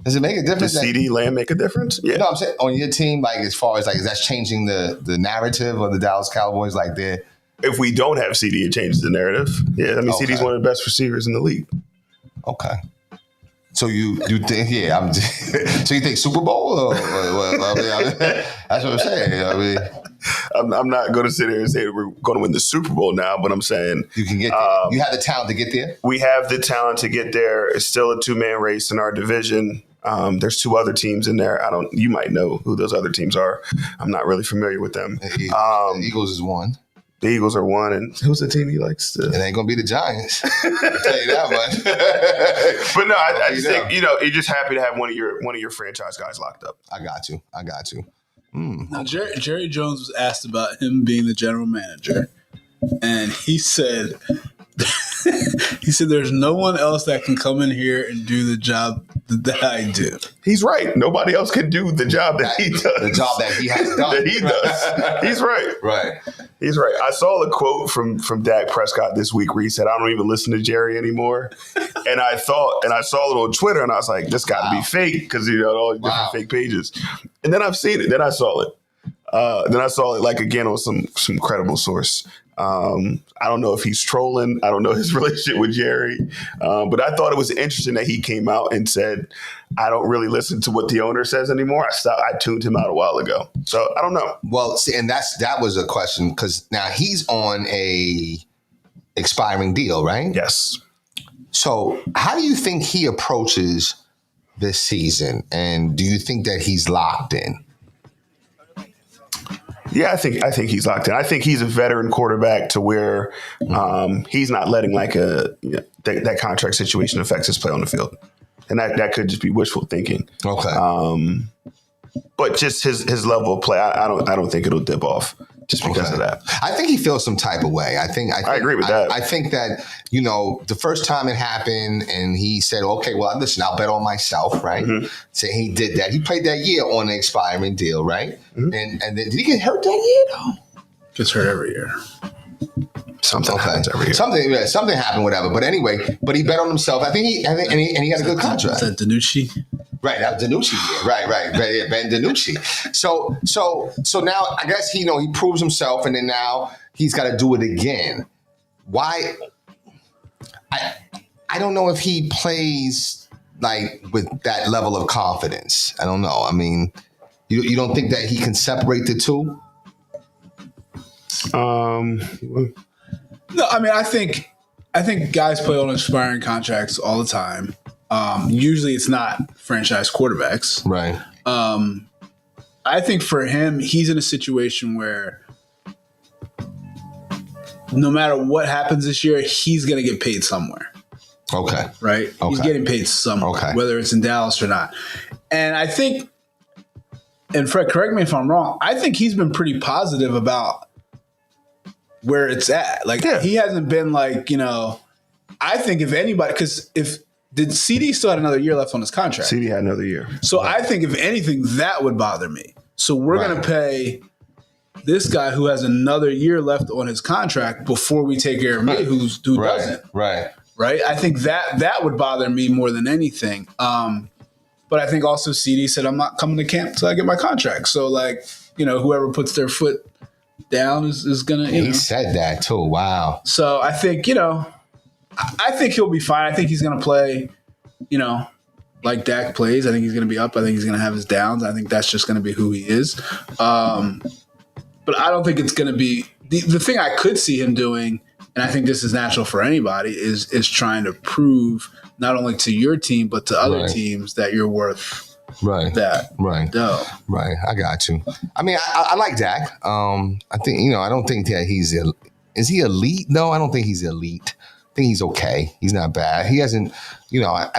does it make a difference? Does CD Lamb make a difference? Yeah. No, I'm saying on your team, like as far as like, is that changing the narrative of the Dallas Cowboys? Like if we don't have CD, it changes the narrative. Yeah. I mean, CD's one of the best receivers in the league. Okay. So you think, so you think Super Bowl? Or that's what I'm saying. I mean, I'm not going to sit here and say we're going to win the Super Bowl now, but I'm saying you can get there. You have the talent to get there. We have the talent to get there. It's still a 2-man race in our division. There's 2 other teams in there. You might know who those other teams are. I'm not really familiar with them. The Eagles is one. The Eagles are one, and who's the team he likes to? It ain't gonna be the Giants. I'll tell you that much. But no, I just think, you know, you're just happy to have one of your franchise guys locked up. I got you. Now, Jerry Jones was asked about him being the general manager, and he said, there's no one else that can come in here and do the job that I do. He's right. Nobody else can do the job that he does. The job that he has done. That he does. He's right. Right. He's right. I saw a quote from Dak Prescott this week where he said, "I don't even listen to Jerry anymore." And I saw it on Twitter, and I was like, "This got to be fake," because, you know, all the different fake pages. And then I've seen it. Then I saw it. Like again on some credible source. I don't know if he's trolling. I don't know his relationship with Jerry. But I thought it was interesting that he came out and said, "I don't really listen to what the owner says anymore. I tuned him out a while ago." So I don't know. Well, see, and that was a question, because now he's on a expiring deal, right? Yes. So how do you think he approaches this season? And do you think that he's locked in? Yeah, I think he's locked in. I think he's a veteran quarterback to where he's not letting like that contract situation affect his play on the field, and that could just be wishful thinking. Okay. But just his level of play, I don't think it'll dip off just because of that. I think he feels some type of way. I agree with that. I think that, you know, the first time it happened and he said, "Okay, well, listen, I'll bet on myself," right? Mm-hmm. So he did that. He played that year on an expiring deal, right? Mm-hmm. And then did he get hurt that year though? Gets hurt every year. Something happens every year. Something happened, whatever. But anyway, but he bet on himself. I think he had a good contract. Is that Danucci? Right, that was Danucci. Right, yeah, Ben Danucci. So now I guess he proves himself, and then now he's got to do it again. Why? I don't know if he plays like with that level of confidence. I don't know. I mean, you don't think that he can separate the two? No, I mean, I think guys play on expiring contracts all the time. Usually, it's not franchise quarterbacks. Right. I think for him, he's in a situation where no matter what happens this year, he's going to get paid somewhere. Okay. Right? Okay. He's getting paid somewhere, Okay. whether it's in Dallas or not. And I think, and Fred, correct me if I'm wrong, I think he's been pretty positive about where it's at. Like, he hasn't been like, I think if anybody, because did CD still had another year left on his contract? CD had another year. So I think if anything, that would bother me. So we're going to pay this guy who has another year left on his contract before we take care of me, who doesn't. Right. Right. I think that would bother me more than anything. But I think also CD said, I'm not coming to camp until I get my contract. So whoever puts their foot down is going to, He said that too. Wow. So I think, I think he'll be fine. I think he's going to play, like Dak plays. I think he's going to be up. I think he's going to have his downs. I think that's just going to be who he is. But I don't think it's going to be the thing I could see him doing. And I think this is natural for anybody is trying to prove not only to your team, but to other teams that you're worth that. Right. Dough. Right. I got you. I mean, I like Dak. I think, I don't think that is he elite? No, I don't think he's elite. I think he's okay. He's not bad. He hasn't, I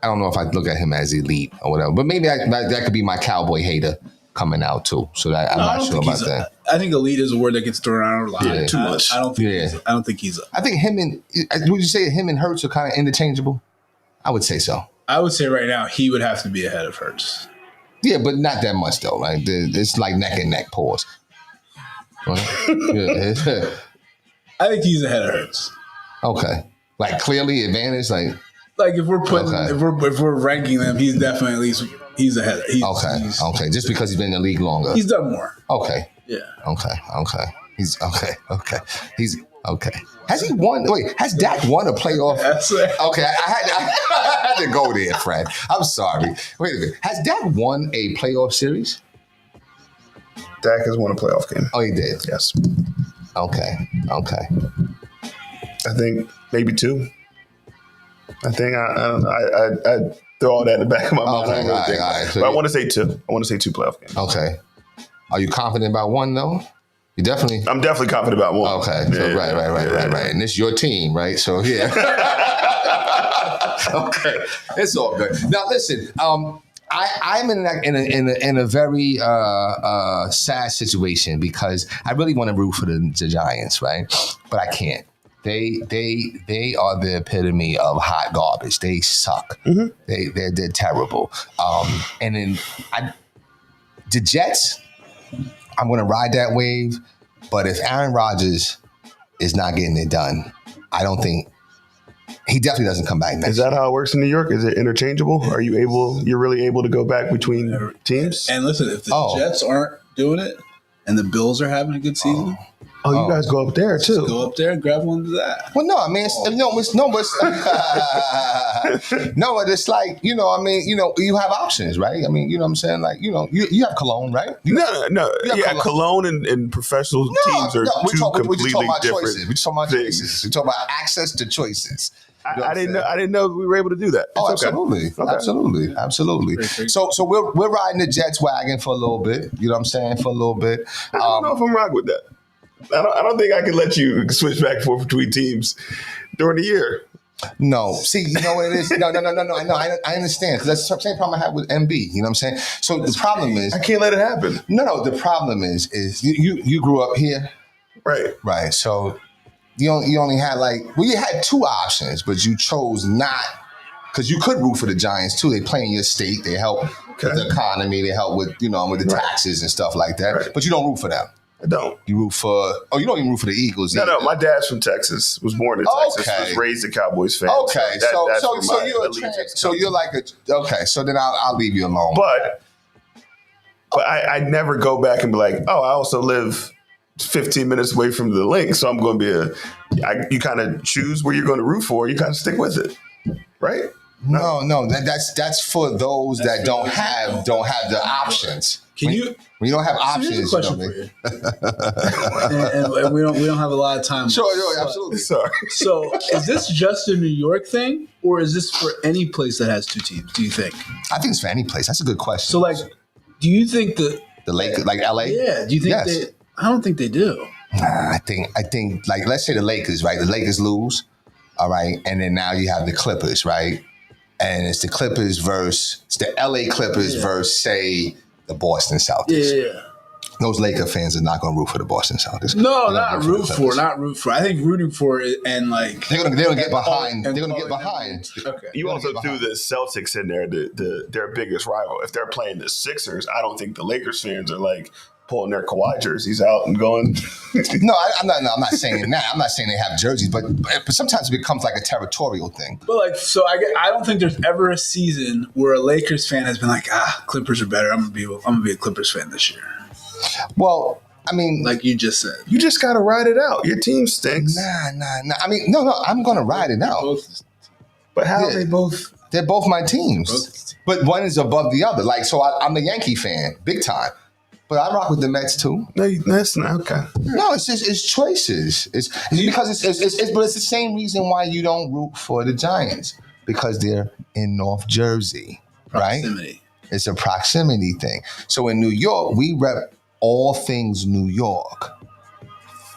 don't know if I look at him as elite or whatever, but maybe that could be my cowboy hater coming out too. So that I'm not sure about that. I think elite is a word that gets thrown around a lot. Too much. I don't think he's. I think would you say him and Hurts are kind of interchangeable? I would say so. I would say right now he would have to be ahead of Hurts. Yeah, but not that much though. Like it's like neck and neck. Pause. Yeah. I think he's ahead of Hurts. Okay, like clearly advantage. Like if we're putting if we're ranking them, he's definitely at least he's ahead. Okay. Just because he's been in the league longer, he's done more. Okay. Yeah. Okay. He's okay. He's okay. Has he won? Wait, has Dak won a playoff? That's it. Okay, I had to go there, Fred. I'm sorry. Wait a minute. Has Dak won a playoff series? Dak has won a playoff game. Oh, he did. Yes. Okay. I think maybe 2. I think I throw all that in the back of my mind. Okay, all right. So but I want to say 2. I want to say 2 playoff games. Okay. Are you confident about 1 though? I'm definitely confident about 1. Okay. So right. And this is your team, right? So yeah. Okay. It's all good. Now listen, I'm in a very sad situation because I really want to root for the Giants, right? But I can't. They are the epitome of hot garbage. They suck. Mm-hmm. They're terrible. And then the Jets, I'm going to ride that wave. But if Aaron Rodgers is not getting it done, I don't think he definitely doesn't come back next. Is that how it works in New York? Is it interchangeable? Are you're really able to go back between teams? And listen, if the Jets aren't doing it and the Bills are having a good season, you guys go up there too. Go up there and grab one of that. Well, no, I mean, it's like, you have options, right? I mean, you know what I'm saying? Like, you have Cologne, right? No. Yeah, Cologne and professional teams are two completely different choices. We're talking about choices. We're talking about access to choices. I didn't know we were able to do that. It's absolutely. Okay. Absolutely. So we're riding the Jets wagon for a little bit. You know what I'm saying? For a little bit. I don't know if I'm rocking with that. I don't think I can let you switch back and forth between teams during the year. No. See, you know what it is? No. I understand. Because that's the same problem I had with MB. You know what I'm saying? So the problem is... I can't let it happen. No. The problem is you grew up here. Right. Right. So you only had you had 2 options, but you chose not... Because you could root for the Giants, too. They play in your state. They help with the economy. They help with, with the taxes and stuff like that. Right. But you don't root for them. I don't. You root for... Oh, you don't even root for the Eagles. No. My dad's from Texas. Was born in Texas. Was raised a Cowboys fan. Okay. So you're like a... Okay. So then I'll leave you alone. But I never go back and be like, I also live 15 minutes away from the link, so I'm going to be you kind of choose where you're going to root for. You kind of stick with it. Right? No. That's for those that don't have the options. Can you? When you don't have So options, here's a question for you. and we don't have a lot of time. Sure, absolutely. Sorry. So is this just a New York thing, or is this for any place that has two teams? Do you think? I think it's for any place. That's a good question. So, like, do you think the Lake, like LA? Yeah. Do you think Yes. they? I don't think they do. I think like let's say the Lakers, right? The Lakers lose, all right, and then now you have the Clippers, right? And it's the Clippers versus it's the LA Clippers versus say the Boston Celtics. Yeah. Those Laker fans are not going to root for the Boston Celtics. No, They're not gonna root the for. Clippers. Not root for. I think rooting for it and like They're gonna get behind. and They're gonna get calling behind. them- Okay. You also threw the Celtics in there, their biggest rival. If they're playing the Sixers, I don't think the Lakers fans are like pulling their Kawhi jerseys out and going. No, I'm not saying that. I'm not saying they have jerseys, but sometimes it becomes like a territorial thing. But like, so I don't think there's ever a season where a Lakers fan has been like, Clippers are better. I'm gonna be a Clippers fan this year. Well, I mean, Like you just said. You just got to ride it out. Your team stinks. nah. I mean, no. I'm gonna ride it out. Both. But how are Yeah. they both? They're both my teams, Both. but one is above the other. Like, so I'm a Yankee fan, big time, but I rock with the Mets too. No, that's not okay. No, it's choices. It's because but it's the same reason why you don't root for the Giants, because they're in North Jersey, right? Proximity. It's a proximity thing. So in New York, we rep all things New York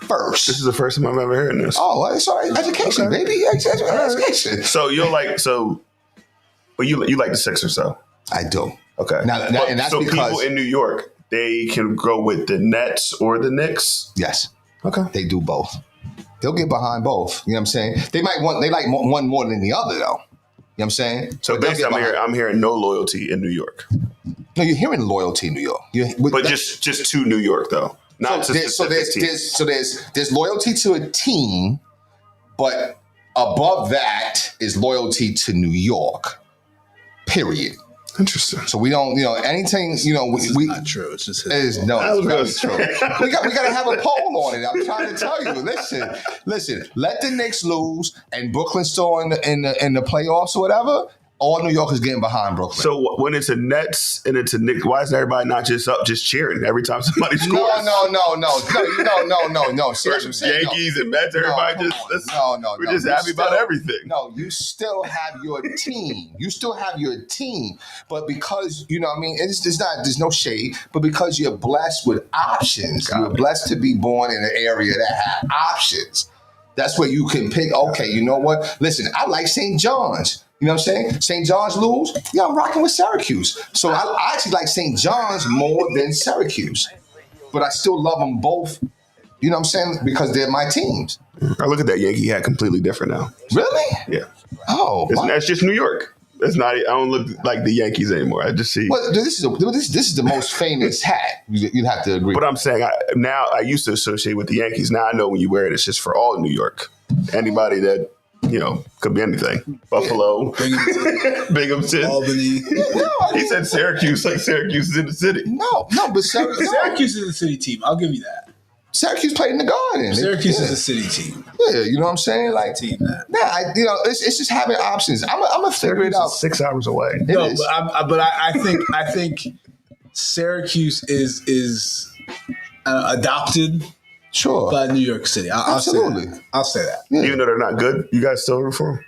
first. This is the first time I've ever heard this. Oh, well, sorry, education, Okay. baby, education. So but you like the Sixers though. I do. Okay. Now, and that's so because people in New York, they can go with the Nets or the Knicks. yes, Okay. they do both. They'll get behind both. You know what I'm saying? They like one more than the other though. You know what I'm saying? So But they'll basically, get behind. I'm hearing no loyalty in New York, No, you're hearing loyalty in New York. but just to New York though, not to so specific teams. there's loyalty to a team, but above that is loyalty to New York. Period. Interesting. So we don't, anything, we Not true. It's just it is no, I was it's gonna very true. We got to have a poll on it. I'm trying to tell you. Listen. Let the Knicks lose and Brooklyn still in the playoffs or whatever. All New York is getting behind Brooklyn. So when it's a Nets and it's a Knicks, why is everybody not just up, just cheering every time somebody scores? no. See what I'm saying? Yankees and Mets, everybody come just on. No. we're just You happy about still- everything. No, you still have your team. But because, I mean, there's no shade, but because you're blessed with options, you're blessed to be born in an area that has options. That's where you can pick, okay, you know what? Listen, I like St. John's. You know what I'm saying? St. John's lose, yeah, I'm rocking with Syracuse. So I actually like St. John's more than Syracuse. But I still love them both, you know what I'm saying? Because they're my teams. I look at that Yankee hat completely different now. Really? Yeah. Oh, wow. That's just New York. That's not. I don't look like the Yankees anymore. I just see. Well, this is the most famous hat. You'd have to agree. But I'm saying I used to associate with the Yankees. Now I know when you wear it, it's just for all New York. Anybody that could be anything. Buffalo, Binghamton. Albany. He said Syracuse, like Syracuse is in the city. No, but Syracuse is a city team. I'll give you that. Syracuse played in the Garden. Syracuse is a city team. Yeah, you know what I'm saying? Like, Team that. it's just having options. I'm gonna figure it Syracuse out. is 6 hours away. It No, is. but I think Syracuse is adopted Sure. by New York City. I'll Absolutely. say that. I'll say that. Yeah. Even though they're not good, you guys still root for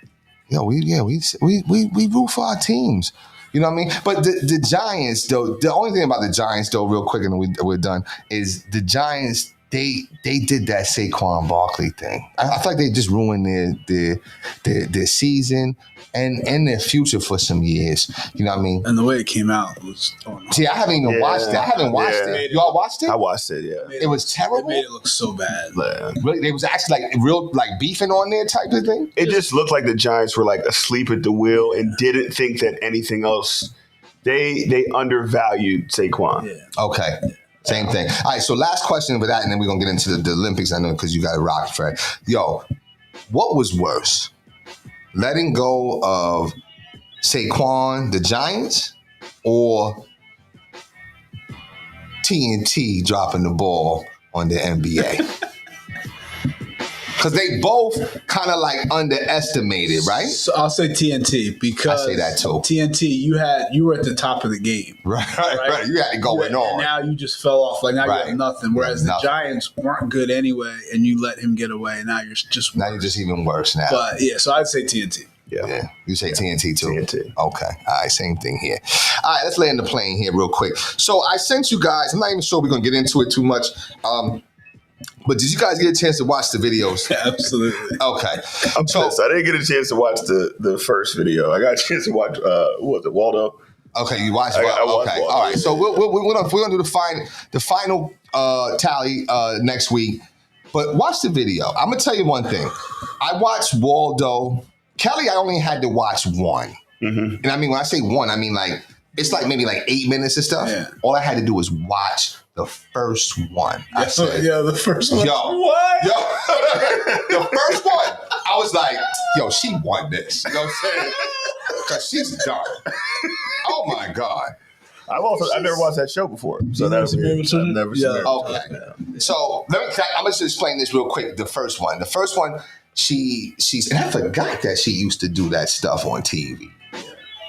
them? We root for our teams. You know what I mean? But the Giants, though, the only thing about the Giants, though, real quick, and we're done, is the Giants. They did that Saquon Barkley thing. I feel like they just ruined their season and their future for some years. You know what I mean? And the way it came out was See, I haven't even watched it. I haven't watched it. Y'all watched it? I watched it, yeah. It was terrible. It made it look so bad. Really, they was actually like beefing on there type of thing. It just looked like the Giants were like asleep at the wheel and didn't think that anything else. They undervalued Saquon. Yeah. Okay. Same thing. All right, so last question with that, and then we're going to get into the Olympics, I know, because you got to rock, Fred. Yo, what was worse? Letting go of Saquon, the Giants, or TNT dropping the ball on the NBA? Because they both kind of like underestimated, right? So I'll say TNT because I say that too. TNT, you were at the top of the game. Right. You had it going on. And now you just fell off. Like now you have nothing. Whereas the Giants weren't good anyway, and you let him get away. Now you're just now you're just even worse now. But yeah, so I'd say TNT. Yeah. You say TNT too? TNT. Okay. All right. Same thing here. All right. Let's land the plane here real quick. So I sent you guys, I'm not even sure we're going to get into it too much. But did you guys get a chance to watch the videos? Absolutely. Okay. I'm pissed. I didn't get a chance to watch the first video. I got a chance to watch, what was it, Waldo? Okay, you watched Waldo. Okay. Waldo. All right. So we're going to do the final tally next week. But watch the video. I'm going to tell you one thing. I watched Waldo. Kelly, I only had to watch one. Mm-hmm. And I mean, when I say one, I mean like, it's like maybe like 8 minutes and stuff. Yeah. All I had to do was watch the first one. I said, the first one. What? The first one. I was like, yo, she won this. You know what I'm saying? Because she's dumb. Oh my God. I've never watched that show before. So that's I've never seen it. Okay. So I'm gonna just explain this real quick. The first one, she's and I forgot that she used to do that stuff on TV.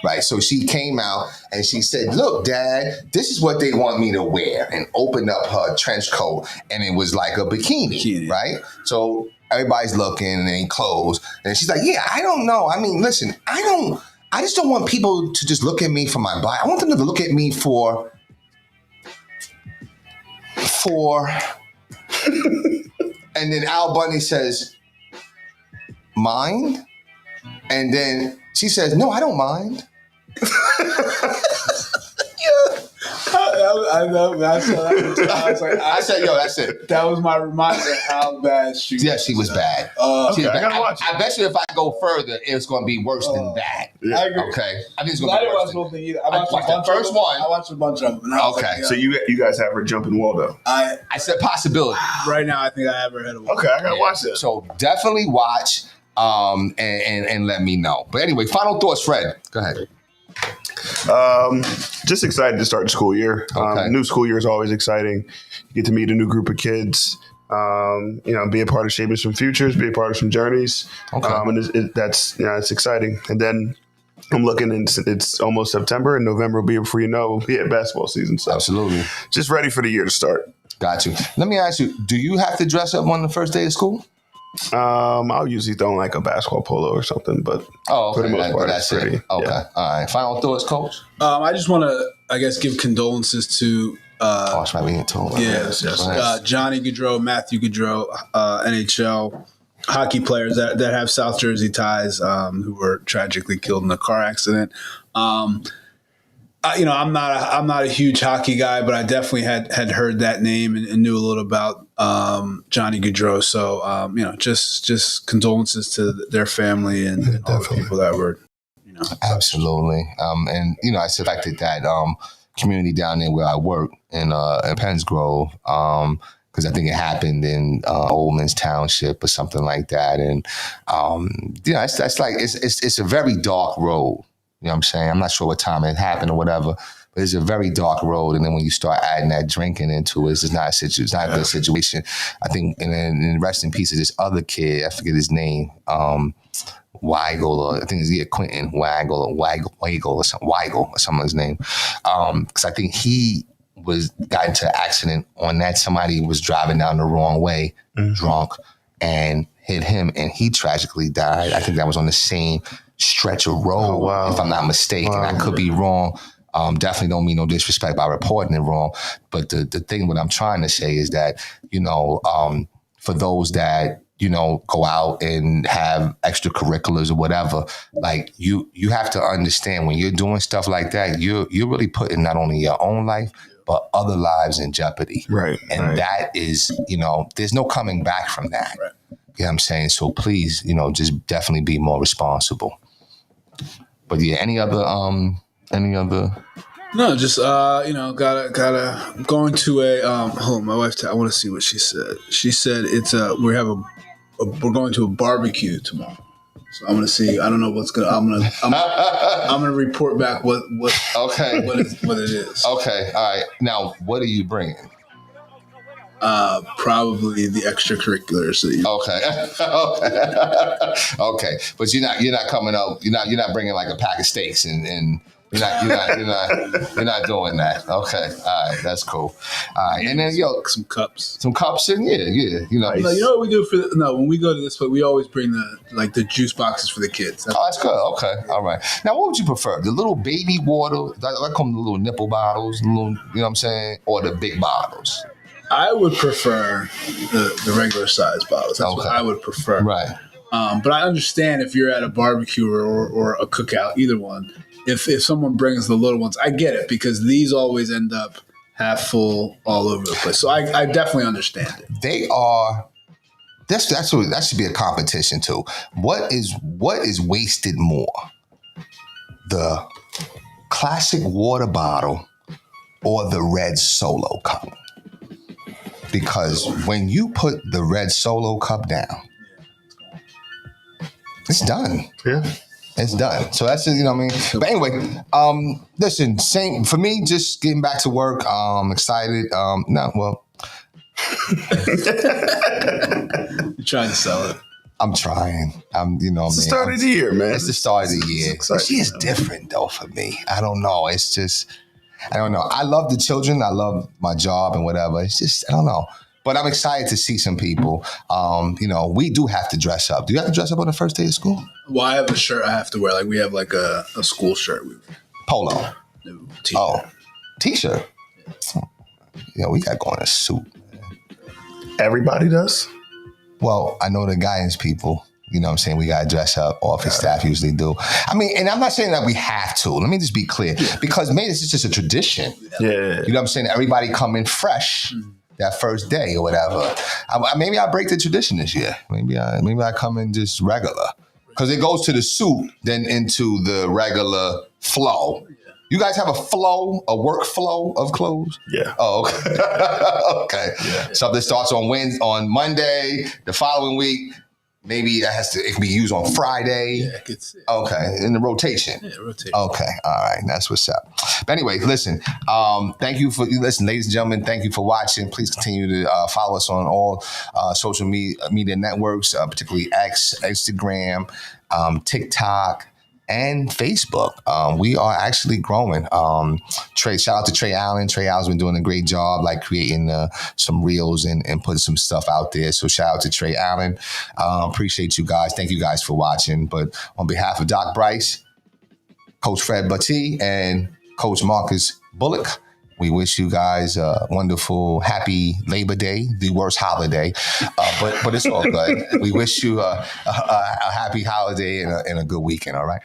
Right. So she came out and she said, look, Dad, this is what they want me to wear, and opened up her trench coat, and it was like a bikini. Right. So everybody's looking and they close. And she's like, yeah, I don't know. I mean, listen, I just don't want people to just look at me for my body. I want them to look at me for and then Al Bundy says, mind? And then she says, no, I don't mind. I said, yo, that's it. That was my reminder of how bad she was. Yeah, she was bad. Okay, I gotta watch it. I bet you if I go further, it's going to be worse than that. Yeah. I agree. Okay. I think it's going to be worse. I didn't watch either. I watched the first one. I watched a bunch of them. Okay. So you guys have her jumping Waldo. I said possibility. Right now, I think I have her head of Waldo. Okay, I gotta watch it. So definitely watch and let me know. But anyway, final thoughts, Fred. Go ahead. Just excited to start the school year. New school year is always exciting. You get to meet a new group of kids. Be a part of shaping some futures, be a part of some journeys. Okay. And it's exciting. And then I'm looking, and it's almost September, and November will be, before you know, we'll be at basketball season. So absolutely, just ready for the year to start. Got you. Let me ask you: do you have to dress up on the first day of school? I'll usually throw on like a basketball polo or something, but for the most part, that's pretty. Okay, yeah. All right. Final thoughts, Coach. I just want to, I guess, give condolences to. That's right. We ain't told. Yes. Johnny Gaudreau, Matthew Gaudreau, NHL hockey players that have South Jersey ties, who were tragically killed in a car accident. I'm not a huge hockey guy, but I definitely had heard that name and knew a little about Johnny Gaudreau. So just condolences to their family and all the people that were, Absolutely. I selected that community down there where I work in Penns Grove, because I think it happened in Oldman's Township or something like that, and it's a very dark road. You know what I'm saying? I'm not sure what time it happened or whatever, but it's a very dark road. And then when you start adding that drinking into it, it's not a good situation. I think, and then rest in peace of this other kid, I forget his name, Weigel, or I think it's Quentin Weigel or something, Weigel or something his name. Because I think he got into an accident on that. Somebody was driving down the wrong way, drunk, and hit him, and he tragically died. I think that was on the same stretch of road, if I'm not mistaken. I could be wrong. Definitely don't mean no disrespect by reporting it wrong. But the thing what I'm trying to say is that, for those that, go out and have extracurriculars or whatever, like you have to understand when you're doing stuff like that, you're really putting not only your own life, but other lives in jeopardy. Right. And that is, there's no coming back from that. Right. You know what I'm saying? So please, just definitely be more responsible. But yeah, any other? No, just gotta going to a hold on, my wife. I want to see what she said. She said it's we're going to a barbecue tomorrow. So I'm gonna see. I don't know what's gonna. I'm gonna report back what okay what it is. Okay, all right. Now, what are you bringing? Probably the extracurriculars. Okay. But you're not coming up. You're not bringing like a pack of steaks and you're not doing that. Okay. All right. That's cool. All right. And then Some cups. And yeah. You know. No, you know what we do when we go to this place, we always bring the juice boxes for the kids. That's good. Okay. All right. Now, what would you prefer? The little baby water, I call them the little nipple bottles, you know what I'm saying? Or the big bottles? I would prefer the regular size bottles. That's what I would prefer. Right. But I understand if you're at a barbecue or a cookout, either one, if someone brings the little ones, I get it because these always end up half full all over the place. So I definitely understand it. They are. That should be a competition too. What is wasted more? The classic water bottle or the red Solo cup? Because when you put the red Solo cup down, it's done. Yeah. It's done. So that's just, you know what I mean? But anyway, listen, same for me, just getting back to work. Excited. You're trying to sell it. I'm trying. It's the start of the year, man. It's the start of the year. She is different though for me. I don't know. It's just, I don't know. I love the children. I love my job and whatever. It's just, I don't know. But I'm excited to see some people. We do have to dress up. Do you have to dress up on the first day of school? Well, I have a shirt I have to wear. Like we have like a school shirt. Polo. No, t-shirt. Oh, t-shirt. Yeah, we got going a suit. Everybody does? Well, I know the guidance people, you know what I'm saying? We got to dress up. Office staff usually do. I mean, and I'm not saying that we have to. Let me just be clear. Because maybe this is just a tradition. Yeah. You know what I'm saying? Everybody come in fresh that first day or whatever. Maybe I break the tradition this year. Maybe I come in just regular. Because it goes to the suit, then into the regular flow. You guys have a work flow of clothes? Yeah. Oh, okay. Okay. Yeah. Something starts on Monday, the following week. Maybe it can be used on Friday. Yeah, okay, in the rotation. Yeah, rotation. Okay, all right, that's what's up. But anyway, listen, thank you for listening, ladies and gentlemen. Thank you for watching. Please continue to follow us on all social media networks, particularly X, Instagram, TikTok, and Facebook. We are actually growing. Shout out to Trey Allen. Trey Allen's been doing a great job, like creating some reels and putting some stuff out there. So shout out to Trey Allen. Appreciate you guys. Thank you guys for watching. But on behalf of Doc Bryce, Coach Fred Battie, and Coach Marcus Bullock, we wish you guys a wonderful, happy Labor Day, the worst holiday, but it's all good. We wish you a happy holiday and a good weekend, all right?